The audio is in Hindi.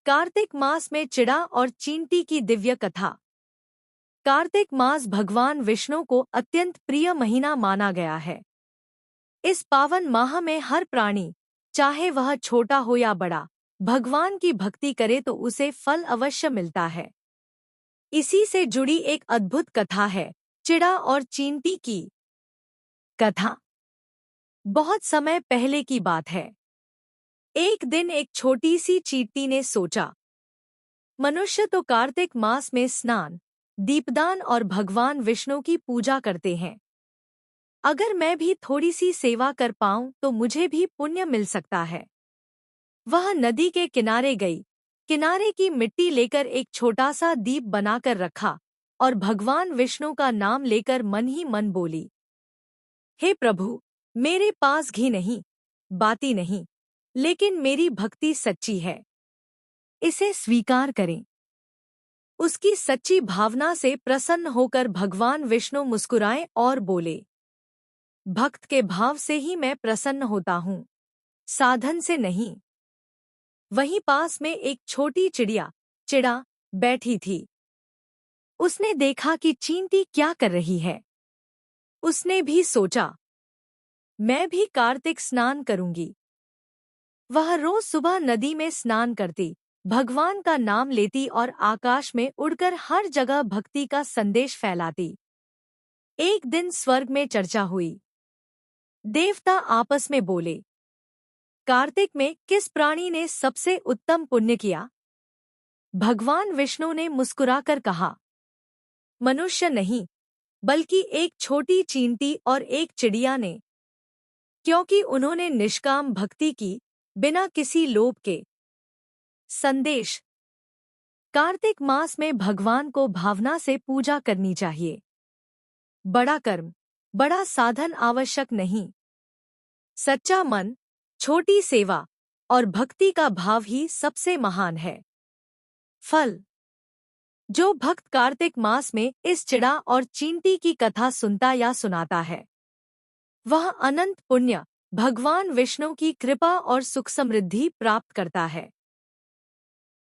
कार्तिक मास में चिड़ा और चींटी की दिव्य कथा। कार्तिक मास भगवान विष्णु को अत्यंत प्रिय महीना माना गया है। इस पावन माह में हर प्राणी, चाहे वह छोटा हो या बड़ा, भगवान की भक्ति करे तो उसे फल अवश्य मिलता है। इसी से जुड़ी एक अद्भुत कथा है, चिड़ा और चींटी की कथा। बहुत समय पहले की बात है। एक दिन एक छोटी सी चींटी ने सोचा, मनुष्य तो कार्तिक मास में स्नान, दीपदान और भगवान विष्णु की पूजा करते हैं। अगर मैं भी थोड़ी सी सेवा कर पाऊं तो मुझे भी पुण्य मिल सकता है। वह नदी के किनारे गई, किनारे की मिट्टी लेकर एक छोटा सा दीप बनाकर रखा और भगवान विष्णु का नाम लेकर मन ही मन बोली, हे प्रभु, मेरे पास घी नहीं, बाती नहीं, लेकिन मेरी भक्ति सच्ची है, इसे स्वीकार करें। उसकी सच्ची भावना से प्रसन्न होकर भगवान विष्णु मुस्कुराए और बोले, भक्त के भाव से ही मैं प्रसन्न होता हूँ, साधन से नहीं। वहीं पास में एक छोटी चिड़िया, चिड़ा, बैठी थी। उसने देखा कि चींटी क्या कर रही है। उसने भी सोचा, मैं भी कार्तिक स्नान करूंगी। वह रोज सुबह नदी में स्नान करती, भगवान का नाम लेती और आकाश में उड़कर हर जगह भक्ति का संदेश फैलाती। एक दिन स्वर्ग में चर्चा हुई। देवता आपस में बोले, कार्तिक में किस प्राणी ने सबसे उत्तम पुण्य किया? भगवान विष्णु ने मुस्कुराकर कहा, मनुष्य नहीं, बल्कि एक छोटी चींटी और एक चिड़िया ने, क्योंकि उन्होंने निष्काम भक्ति की, बिना किसी लोभ के। संदेश: कार्तिक मास में भगवान को भावना से पूजा करनी चाहिए। बड़ा कर्म, बड़ा साधन आवश्यक नहीं। सच्चा मन, छोटी सेवा और भक्ति का भाव ही सबसे महान है। फल: जो भक्त कार्तिक मास में इस चिड़ा और चींटी की कथा सुनता या सुनाता है, वह अनंत पुण्य, भगवान विष्णु की कृपा और सुख समृद्धि प्राप्त करता है।